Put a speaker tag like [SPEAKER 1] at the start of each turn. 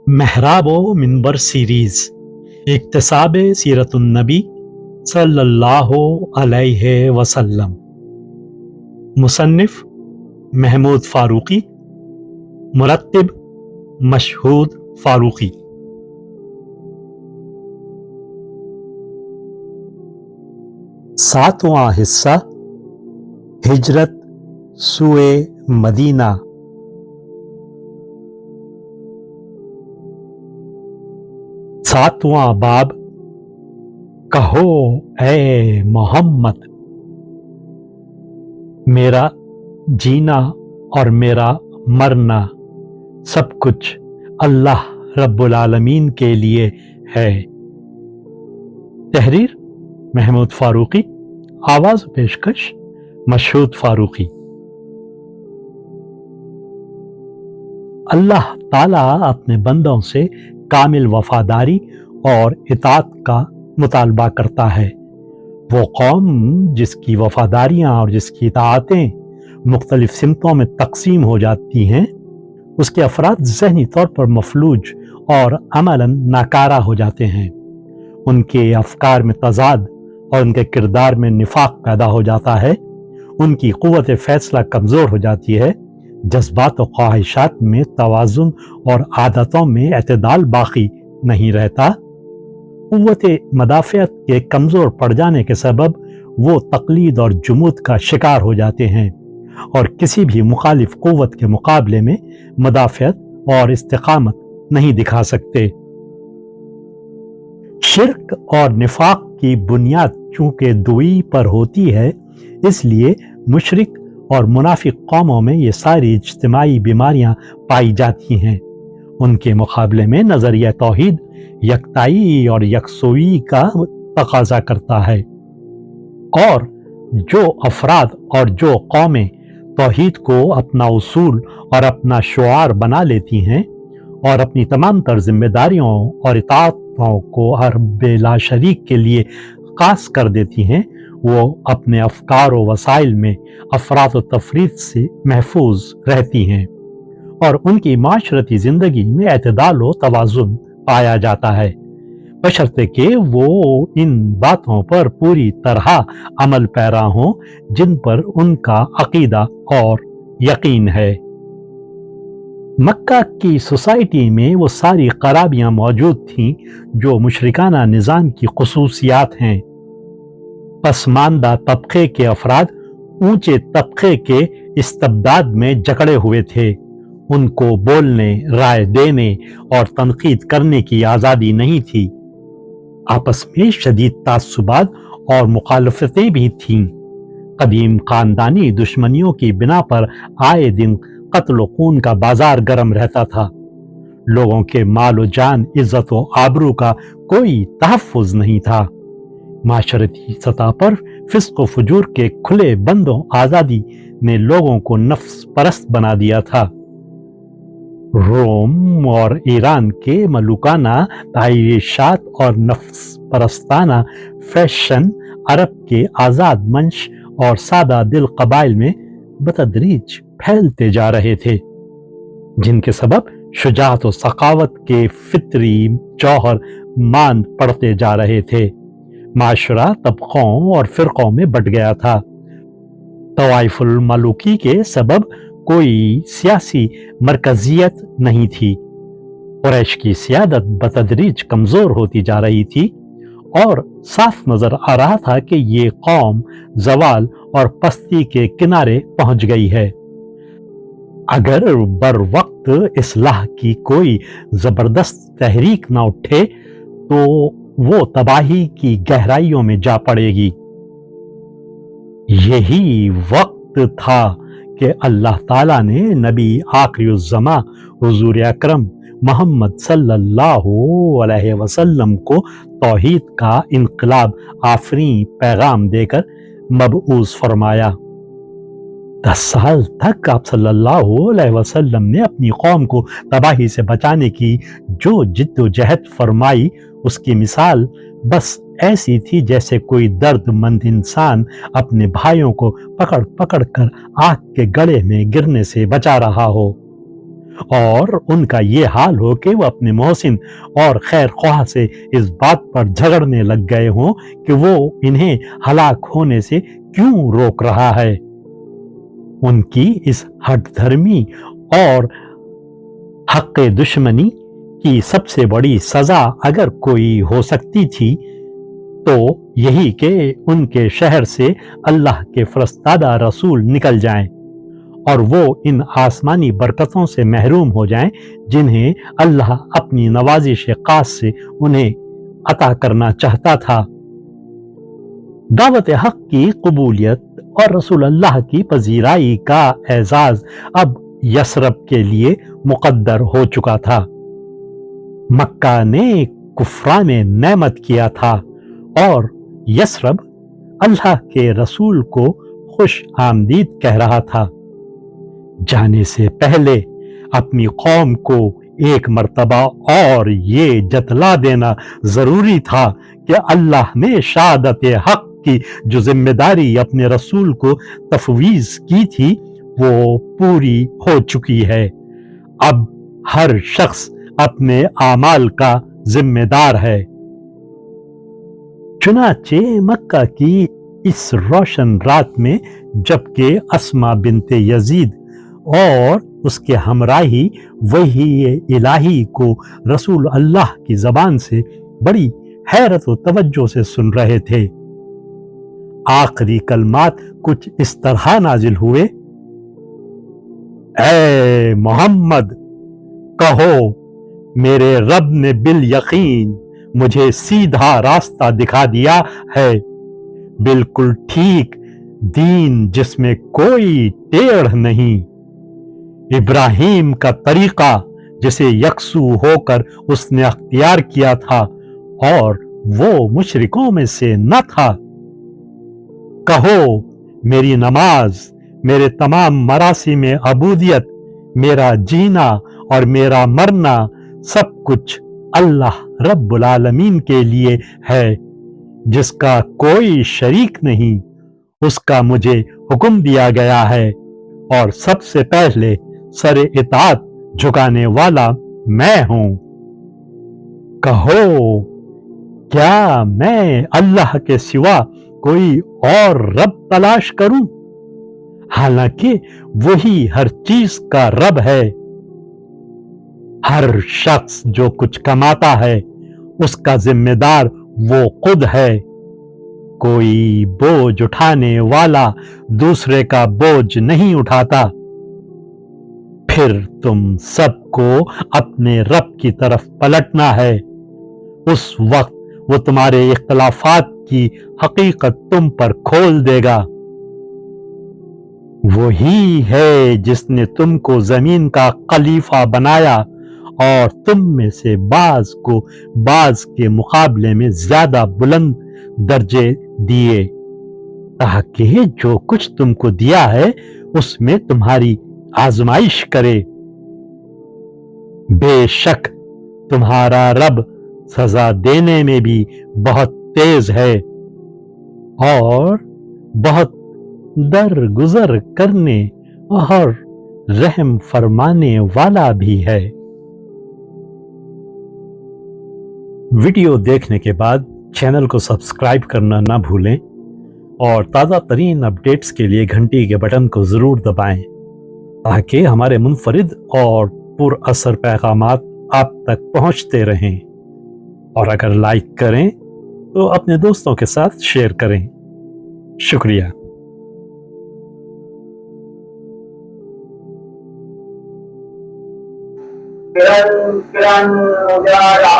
[SPEAKER 1] महराब व मिंबर सीरीज इक्तसाब सीरतुन्नबी सल्लल्लाहु अलैहि वसल्लम। मुसन्निफ महमूद फारूकी, मुरत्तिब मशहूद फारूकी। सातवां हिस्सा हिजरत सुए मदीना। सातवां बाब, कहो ऐ मोहम्मद, मेरा जीना और मेरा मरना सब कुछ अल्लाह रब्बुल आलमीन के लिए है। तहरीर महमूद फारूकी, आवाज पेशकश मशहूद फारूकी। अल्लाह ताला अपने बंदों से कामिल वफादारी और इताअत का मुतालबा करता है। वो कौम जिसकी वफादारियां और जिसकी इताअतें मुख्तलिफ सिमतों में तकसीम हो जाती हैं, उसके अफराद ज़हनी तौर पर मफलूज और अमलन नाकारा हो जाते हैं। उनके अफकार में तजाद और उनके किरदार में निफाक पैदा हो जाता है। उनकी क़ुव्वत फ़ैसला कमज़ोर हो जाती है। जज्बात और ख्वाहिशात में तवाज़ुन और आदतों में एतदाल बाकी नहीं रहता। क़ुव्वत मदाफ़ियत के कमज़ोर पड़ जाने के सबब वो तक़लीद और जुमूद का शिकार हो जाते हैं और किसी भी मुखालिफ क़ुव्वत के मुकाबले में मदाफ़ियत और इस्तिक़ामत नहीं दिखा सकते। शिर्क और निफाक की बुनियाद चूँकि दुई पर होती है, इसलिए मुशरिक और मुनाफिक कौमों में ये सारी इज्तिमाई बीमारियां पाई जाती हैं। उनके मुकाबले में नजरिया तौहीद यकताई और यकसोई का तकाजा करता है, और जो अफराद और जो कौमें तौहीद को अपना उसूल और अपना शुआर बना लेती हैं और अपनी तमाम तर जिम्मेदारियों और इताअतों को हर बेला शरीक के लिए खास कर देती हैं, वो अपने अफकार व वसाइल में अफरात व तफरीत से महफूज रहती हैं और उनकी माशरती ज़िंदगी में एतदाल व तवाज़ुन पाया जाता है, बशर्ते कि वो इन बातों पर पूरी तरह अमल पैरा हों जिन पर उनका अकीदा और यकीन है। मक्का की सोसाइटी में वो सारी खराबियां मौजूद थीं जो मुशरिकाना निज़ाम की खुसूसियात हैं। पसमानदा तबके के अफराद ऊंचे तबके के इस्तबदाद में जकड़े हुए थे। उनको बोलने, राय देने और तनकीद करने की आज़ादी नहीं थी। आपस में शदीद तासुबात और मुखालफतें भी थीं। कदीम खानदानी दुश्मनियों की बिना पर आए दिन कत्ल व खून का बाजार गर्म रहता था। लोगों के माल व जान, इज्जत व आबरू का कोई तहफ़्फ़ुज़ नहीं था। माशरती सतह पर फिस्क व फुजूर के खुले बंदों आज़ादी ने लोगों को नफ्स परस्त बना दिया था। रोम और ईरान के मलुकाना तायशात और नफ्स परस्ताना फैशन अरब के आज़ाद मंश और सादा दिल कबाइल में बतदरीज फैलते जा रहे थे, जिनके सबब शुजाअत व सखावत के फितरी जौहर मांद पड़ते जा रहे थे। माशरा तबकों और फिरकों में बट गया था। तवाइफुल मलूकी के सबब कोई सियासी मरकजियत नहीं थी। कुरैश की सियादत बतदरीज कमजोर होती जा रही थी और साफ नजर आ रहा था कि ये कौम जवाल और पस्ती के किनारे पहुंच गई है। अगर बर वक्त इस्लाह की कोई जबरदस्त तहरीक न उठे तो वो तबाही की गहराइयों में जा पड़ेगी। यही वक्त था कि अल्लाह ताला ने नबी आखिरुज़्ज़मा हुज़ूर अकरम मोहम्मद सल्लल्लाहु अलैहि वसल्लम को तौहीद का इनकलाब आफरी पैगाम देकर मबऊस फरमाया। 10 साल तक आप सल्लल्लाहु अलैहि वसल्लम ने अपनी कौम को तबाही से बचाने की जो जिद्दोजहद फरमाई, उसकी मिसाल बस ऐसी थी जैसे कोई दर्दमंद इंसान अपने भाइयों को पकड़ पकड़ कर आग के गड़े में गिरने से बचा रहा हो। और उनका ये हाल हो कि वो अपने मोहसिन और खैर ख्वाह से इस बात पर झगड़ने लग गए हों कि वो इन्हें हलाक होने से क्यों रोक रहा है। उनकी इस हठधर्मी और हक़ दुश्मनी की सबसे बड़ी सजा अगर कोई हो सकती थी तो यही कि उनके शहर से अल्लाह के फरस्तादा रसूल निकल जाएं और वो इन आसमानी बरकतों से महरूम हो जाएं जिन्हें अल्लाह अपनी नवाजिश खास से उन्हें अता करना चाहता था। दावत हक की कबूलियत और रसूल अल्लाह की पजीराई का एजाज अब यसरब के लिए मुकद्दर हो चुका था। मक्का ने कुफरान नेमत किया था और यसरब अल्लाह के रसूल को खुश आमदीद कह रहा था। जाने से पहले अपनी कौम को एक मर्तबा और ये जतला देना जरूरी था कि अल्लाह ने शहादत हक की जो जिम्मेदारी अपने रसूल को तफवीज की थी वो पूरी हो चुकी है। अब हर शख्स अपने आमाल का जिम्मेदार है। चुनाचे मक्का की इस रोशन रात में जबकि अस्मा बिनते यजीद और उसके हमराही वही इलाही को रसूल अल्लाह की जबान से बड़ी हैरत व तवज्जो से सुन रहे थे। आखिरी कलमात कुछ इस तरह नाजिल हुए, ऐ मोहम्मद कहो मेरे रब ने बिल यकीन मुझे सीधा रास्ता दिखा दिया है, बिल्कुल ठीक दीन जिसमें कोई टेढ़ नहीं। इब्राहिम का तरीका जिसे यकसू होकर उसने अख्तियार किया था और वो मुशरिकों में से न था। कहो मेरी नमाज, मेरे तमाम मरासी में अबूदियत, मेरा जीना और मेरा मरना सब कुछ अल्लाह रब्बुल आलमीन के लिए है जिसका कोई शरीक नहीं। उसका मुझे हुक्म दिया गया है और सबसे पहले सरे इताअत झुकाने वाला मैं हूं। कहो क्या मैं अल्लाह के सिवा कोई और रब तलाश करूं, हालांकि वही हर चीज का रब है। हर शख्स जो कुछ कमाता है उसका जिम्मेदार वो खुद है। कोई बोझ उठाने वाला दूसरे का बोझ नहीं उठाता। फिर तुम सबको अपने रब की तरफ पलटना है। उस वक्त वो तुम्हारे इख्तलाफात की हकीकत तुम पर खोल देगा। वही है जिसने तुमको जमीन का खलीफा बनाया और तुम में से बाज को बाज के मुकाबले में ज्यादा बुलंद दर्जे दिए ताकि जो कुछ तुमको दिया है उसमें तुम्हारी आजमाइश करे। बेशक तुम्हारा रब सजा देने में भी बहुत तेज है और बहुत दरगुजर करने और रहम फरमाने वाला भी है। वीडियो देखने के बाद चैनल को सब्सक्राइब करना ना भूलें और ताज़ा तरीन अपडेट्स के लिए घंटी के बटन को ज़रूर दबाएं ताकि हमारे मुनफरिद और पुरअसर पैगामात आप तक पहुंचते रहें। और अगर लाइक करें तो अपने दोस्तों के साथ शेयर करें। शुक्रिया।
[SPEAKER 2] किरण किरण उजाला